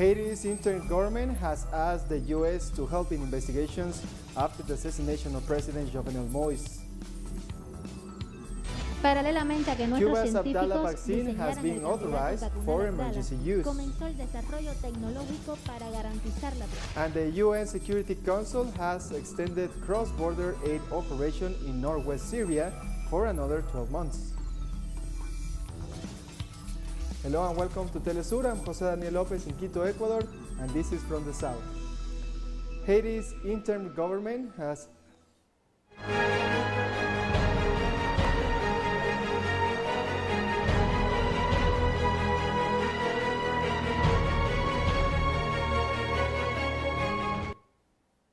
Haiti's interim government has asked the U.S. to help in investigations after the assassination of President Jovenel Moise. Paralelamente a que nuestros Cuba's Abdala científicos vaccine has diseñaran been el candidato authorized for vacunal emergency Abdala, use. comenzó el desarrollo tecnológico para garantizar la protección. And the UN Security Council has extended cross-border aid operation in northwest Syria for another 12 months. Hello and welcome to TeleSUR. I'm Jose Daniel Lopez in Quito, Ecuador, and this is from the south. Haiti's interim government has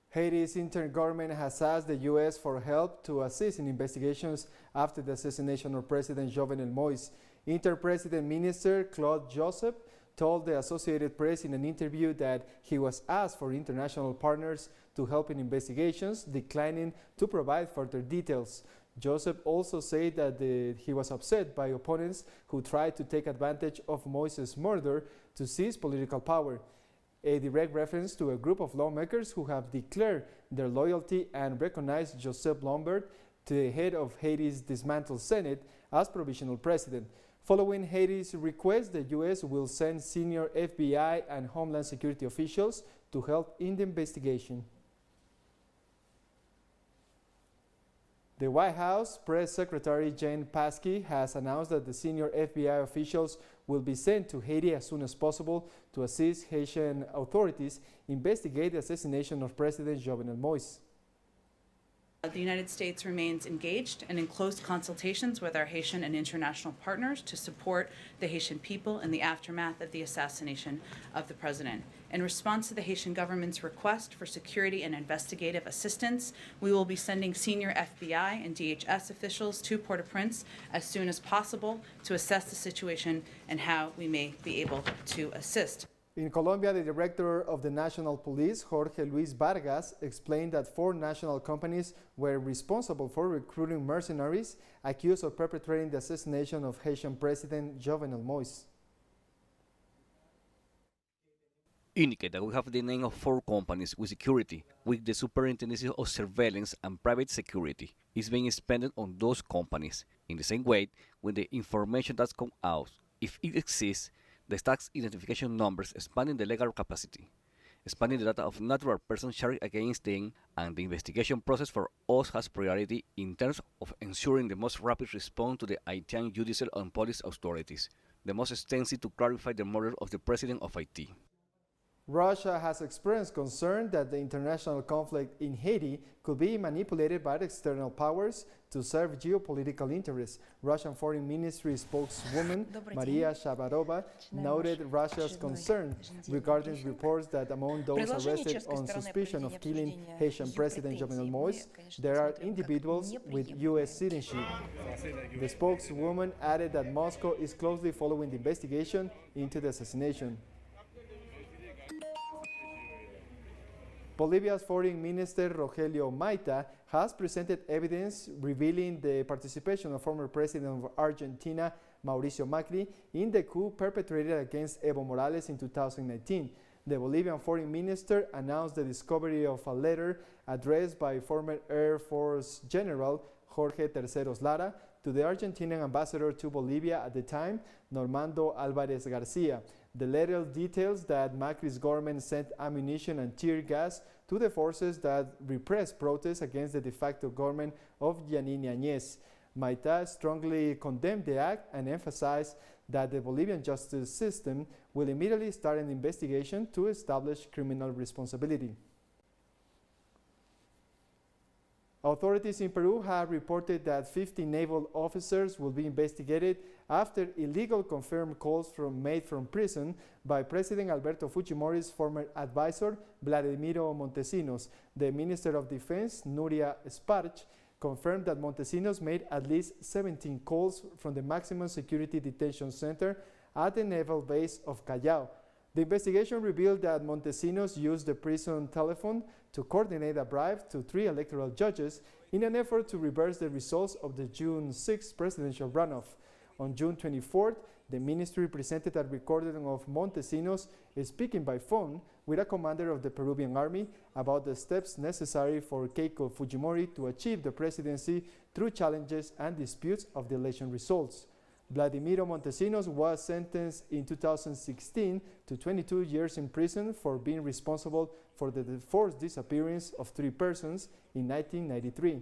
Haiti's interim government has asked the U.S. for help to assist in investigations after the assassination of President Jovenel Moise. Inter-President Minister Claude Joseph told the Associated Press in an interview that he was asked for international partners to help in investigations, declining to provide further details. Joseph also said that he was upset by opponents who tried to take advantage of Moise's murder to seize political power, a direct reference to a group of lawmakers who have declared their loyalty and recognized Joseph Lombard, the head of Haiti's dismantled Senate, as provisional president. Following Haiti's request, the U.S. will send senior FBI and Homeland Security officials to help in the investigation. The White House Press Secretary Jen Psaki has announced that the senior FBI officials will be sent to Haiti as soon as possible to assist Haitian authorities investigate the assassination of President Jovenel Moise. The United States remains engaged and in close consultations with our Haitian and international partners to support the Haitian people in the aftermath of the assassination of the president. In response to the Haitian government's request for security and investigative assistance, we will be sending senior FBI and DHS officials to Port-au-Prince as soon as possible to assess the situation and how we may be able to assist. In Colombia, the director of the National Police, Jorge Luis Vargas, explained that 4 national companies were responsible for recruiting mercenaries accused of perpetrating the assassination of Haitian President Jovenel Moise. Indicate that we have the name of 4 companies with security, with the superintendency of surveillance and private security is being spent on those companies. In the same way, when the information that's come out, if it exists, the tax identification numbers expanding the legal capacity, expanding the data of natural persons charged against them, and the investigation process for us has priority in terms of ensuring the most rapid response to the Haitian judicial and police authorities, the most extensive to clarify the murder of the president of Haiti. Russia has expressed concern that the international conflict in Haiti could be manipulated by external powers to serve geopolitical interests. Russian Foreign Ministry spokeswoman Maria Shabarova noted Russia's concern regarding reports that among those arrested on suspicion of killing Haitian President Jovenel Moise, there are individuals with U.S. citizenship. The spokeswoman added that Moscow is closely following the investigation into the assassination. Bolivia's Foreign Minister Rogelio Maita has presented evidence revealing the participation of former President of Argentina, Mauricio Macri, in the coup perpetrated against Evo Morales in 2019. The Bolivian Foreign Minister announced the discovery of a letter addressed by former Air Force General Jorge Terceros Lara to the Argentinian ambassador to Bolivia at the time, Normando Álvarez Garcia. The letter details that Macri's government sent ammunition and tear gas to the forces that repressed protests against the de facto government of Yanine Añez. Maita strongly condemned the act and emphasized that the Bolivian justice system will immediately start an investigation to establish criminal responsibility. Authorities in Peru have reported that 50 naval officers will be investigated after illegal confirmed calls made from prison by President Alberto Fujimori's former advisor, Vladimiro Montesinos. The Minister of Defense, Nuria Esparch, confirmed that Montesinos made at least 17 calls from the maximum security detention center at the naval base of Callao. The investigation revealed that Montesinos used the prison telephone to coordinate a bribe to 3 electoral judges in an effort to reverse the results of the June 6 presidential runoff. On June 24th, The ministry presented a recording of Montesinos speaking by phone with a commander of the Peruvian army about the steps necessary for Keiko Fujimori to achieve the presidency through challenges and disputes of the election results. Vladimiro Montesinos was sentenced in 2016 to 22 years in prison for being responsible for the forced disappearance of 3 persons in 1993.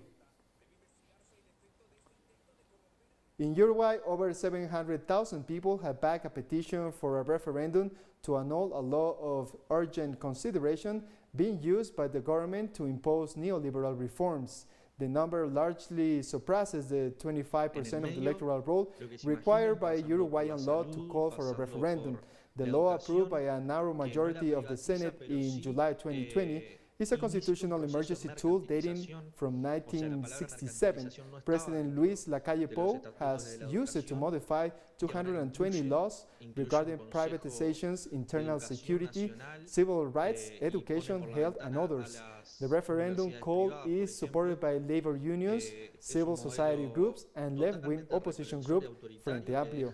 In Uruguay, over 700,000 people have backed a petition for a referendum to annul a law of urgent consideration being used by the government to impose neoliberal reforms. The number largely surpasses the 25% of the electoral roll required by Uruguayan law to call for a referendum. The law, approved by a narrow majority of the Senate in July 2020, is a constitutional emergency tool dating from 1967. President Luis Lacalle Pou has used it to modify 220 laws regarding privatizations, internal security, civil rights, education, health, and others. The referendum call is supported by labor unions, civil society groups, and left-wing opposition group Frente Amplio.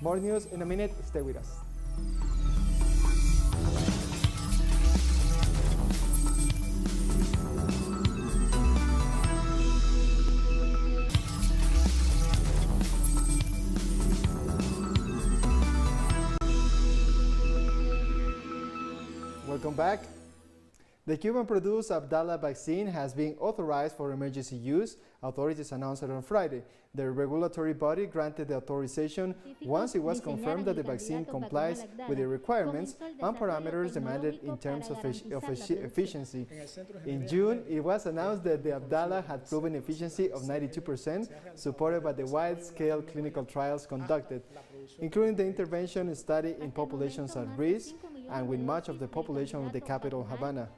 More news in a minute. Stay with us. Welcome back. The Cuban-produced Abdala vaccine has been authorized for emergency use, authorities announced it on Friday. The regulatory body granted the authorization once it was confirmed that the vaccine complies with the requirements and parameters demanded in terms of efficiency. In June, it was announced that the Abdala had proven efficiency of 92%, supported by the wide-scale clinical trials conducted, including the intervention study in populations at risk and with much of the population of the capital, Havana.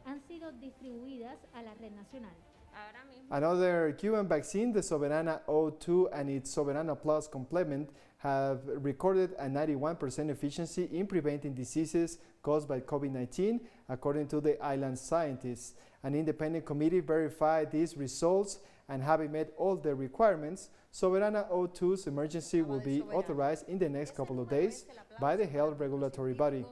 Another Cuban vaccine, the Soberana 02 and its Soberana Plus complement, have recorded a 91% efficiency in preventing diseases caused by COVID-19, according to the island scientists. An independent committee verified these results, and having met all the requirements, Soberana 02's emergency will be authorized in the next couple of days by the health regulatory body.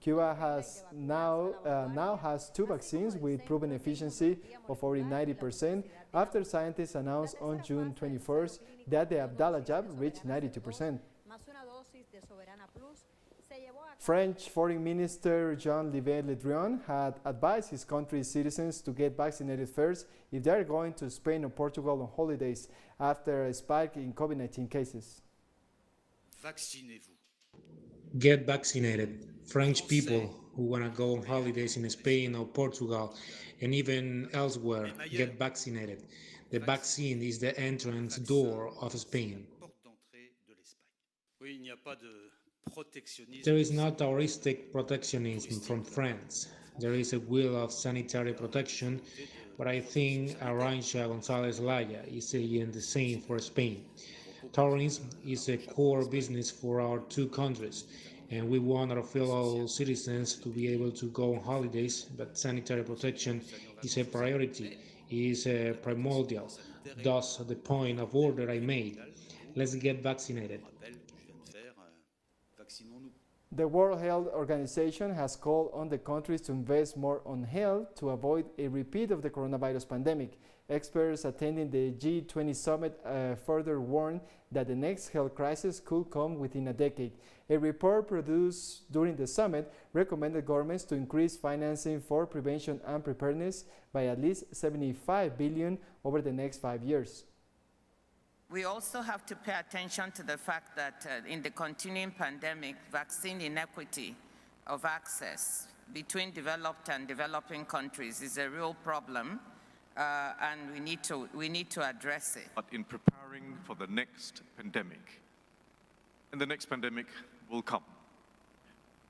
Cuba has now has 2 vaccines with proven efficiency of over 90% after scientists announced on June 21st that the Abdala jab reached 92%. French Foreign Minister Jean-Yves Le Drian had advised his country's citizens to get vaccinated first if they are going to Spain or Portugal on holidays after a spike in COVID-19 cases. Get vaccinated. French people who want to go on holidays in Spain or Portugal and even elsewhere, get vaccinated. The vaccine is the entrance door of Spain. There is no touristic protectionism from France. There is a will of sanitary protection, but I think Arantxa González Laya is saying the same for Spain. Tourism is a core business for our 2 countries, and we want our fellow citizens to be able to go on holidays, but sanitary protection is a priority, is primordial. Thus, the point of order I made. Let's get vaccinated. The World Health Organization has called on the countries to invest more on health to avoid a repeat of the coronavirus pandemic. Experts attending the G20 summit further warned that the next health crisis could come within a decade. A report produced during the summit recommended governments to increase financing for prevention and preparedness by at least $75 billion over the next 5 years. We also have to pay attention to the fact that in the continuing pandemic, vaccine inequity of access between developed and developing countries is a real problem, and we need to address it. But in preparing for the next pandemic, and the next pandemic will come.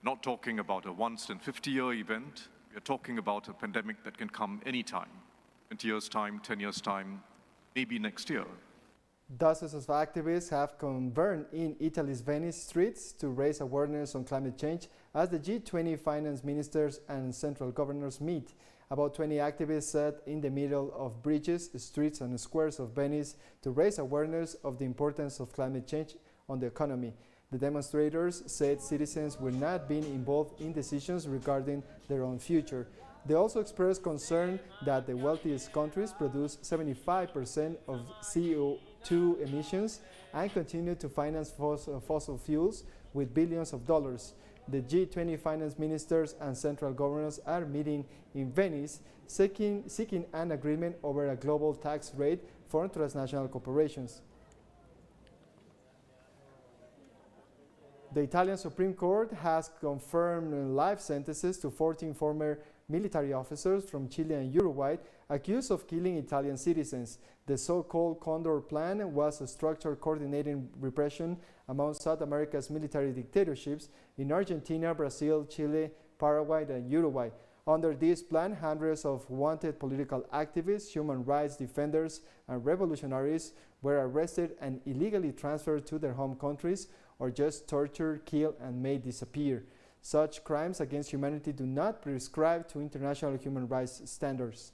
Not talking about a once-in-50-year event, we are talking about a pandemic that can come anytime, 20 years' time, 10 years' time, maybe next year. Dozens of activists have converged in Italy's Venice streets to raise awareness on climate change as the G20 finance ministers and central governors meet. About 20 activists sat in the middle of bridges, streets, and squares of Venice to raise awareness of the importance of climate change on the economy. The demonstrators said citizens were not being involved in decisions regarding their own future. They also expressed concern that the wealthiest countries produce 75% of CO2 emissions and continue to finance fossil fuels with billions of dollars. The G20 finance ministers and central governors are meeting in Venice, seeking an agreement over a global tax rate for transnational corporations. The Italian Supreme Court has confirmed life sentences to 14 former military officers from Chile and Uruguay accused of killing Italian citizens. The so-called Condor Plan was a structure coordinating repression among South America's military dictatorships in Argentina, Brazil, Chile, Paraguay, and Uruguay. Under this plan, hundreds of wanted political activists, human rights defenders, and revolutionaries were arrested and illegally transferred to their home countries or just tortured, killed, and made disappear. Such crimes against humanity do not prescribe to international human rights standards.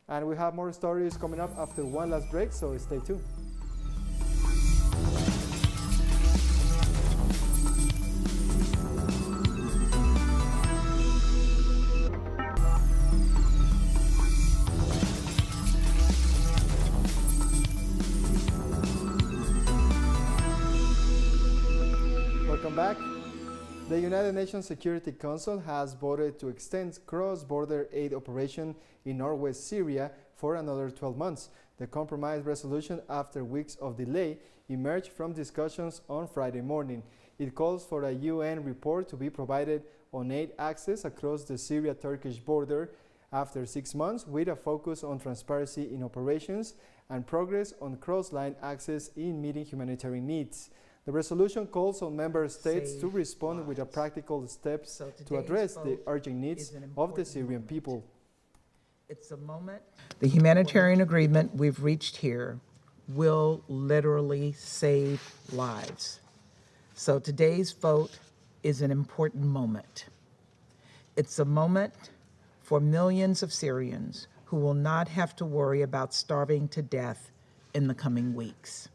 And we have more stories coming up after one last break, so stay tuned. Welcome back. The United Nations Security Council has voted to extend cross-border aid operation in northwest Syria for another 12 months. The compromise resolution, after weeks of delay, emerged from discussions on Friday morning. It calls for a UN report to be provided on aid access across the Syria-Turkish border after 6 months, with a focus on transparency in operations and progress on cross-line access in meeting humanitarian needs. The resolution calls on member states to respond with practical steps to address the urgent needs of the Syrian people. It's a moment. The humanitarian agreement we've reached here will literally save lives. So today's vote is an important moment. It's a moment for millions of Syrians who will not have to worry about starving to death in the coming weeks.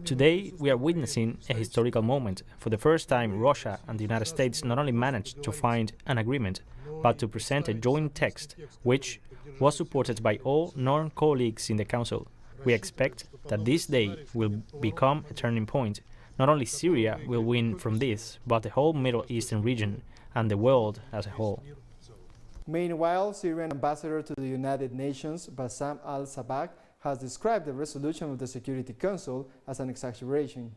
Today, we are witnessing a historical moment. For the first time, Russia and the United States not only managed to find an agreement, but to present a joint text, which was supported by all non-colleagues in the Council. We expect that this day will become a turning point. Not only Syria will win from this, but the whole Middle Eastern region and the world as a whole. Meanwhile, Syrian ambassador to the United Nations, Bassam al-Sabah, has described the resolution of the Security Council as an exaggeration.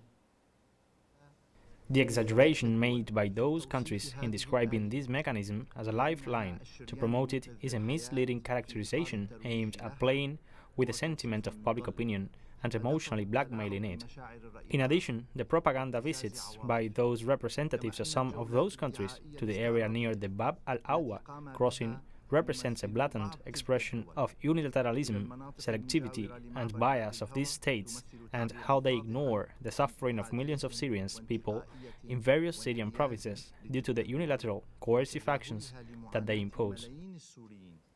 The exaggeration made by those countries in describing this mechanism as a lifeline to promote it is a misleading characterization aimed at playing with the sentiment of public opinion and emotionally blackmailing it. In addition, the propaganda visits by those representatives of some of those countries to the area near the Bab al-Awa crossing represents a blatant expression of unilateralism, selectivity, and bias of these states, and how they ignore the suffering of millions of Syrian people in various Syrian provinces due to the unilateral, coercive actions that they impose.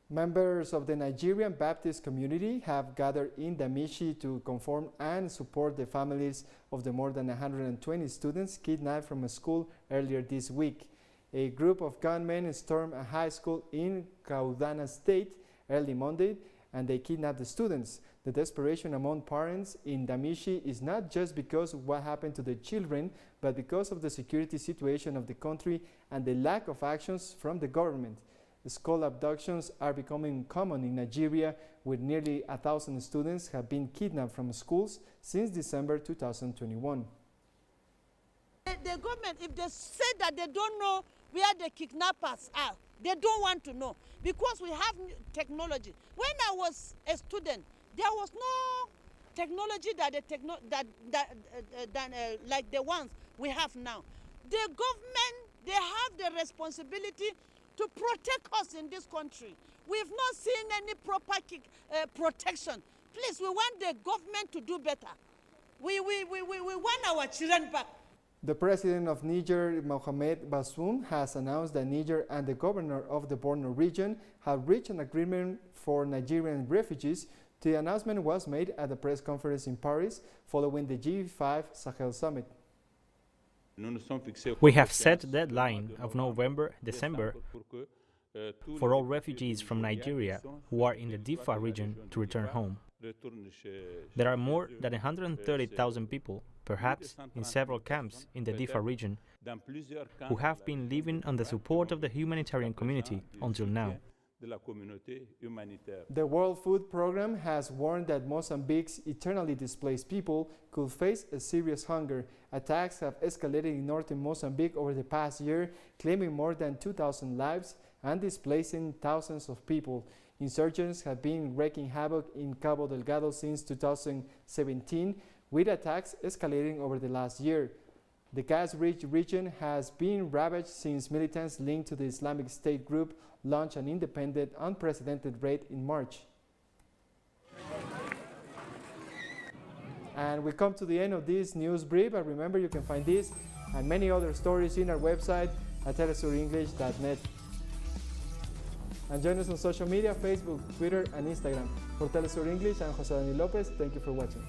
Members of the Nigerian Baptist community have gathered in Damishi to confirm and support the families of the more than 120 students kidnapped from a school earlier this week. A group of gunmen stormed a high school in Kaudana State early Monday, and they kidnapped the students. The desperation among parents in Damishi is not just because of what happened to the children, but because of the security situation of the country and the lack of actions from the government. School abductions are becoming common in Nigeria, with nearly 1,000 students have been kidnapped from schools since December 2021. The government, if they say that they don't know where the kidnappers are, they don't want to know, because we have technology. When I was a student, there was no technology like the ones we have now. The government, they have the responsibility to protect us in this country. We've not seen any proper protection. Please, we want the government to do better. We want our children back. The president of Niger, Mohamed Bazoum, has announced that Niger and the governor of the Borno region have reached an agreement for Nigerian refugees. The announcement was made at a press conference in Paris following the G5 Sahel summit. We have set a deadline of November-December for all refugees from Nigeria who are in the Difa region to return home. There are more than 130,000 people, perhaps in several camps in the Difa region, who have been living on the support of the humanitarian community until now. The World Food Programme has warned that Mozambique's internally displaced people could face a serious hunger. Attacks have escalated in northern Mozambique over the past year, claiming more than 2,000 lives and displacing thousands of people. Insurgents have been wreaking havoc in Cabo Delgado since 2017, with attacks escalating over the last year. The gas-rich region has been ravaged since militants linked to the Islamic State group launched an independent, unprecedented raid in March. And we come to the end of this news brief, and remember you can find this and many other stories in our website at telesurenglish.net. And join us on social media, Facebook, Twitter, and Instagram. For TeleSUR English, I'm Jose Daniel Lopez. Thank you for watching.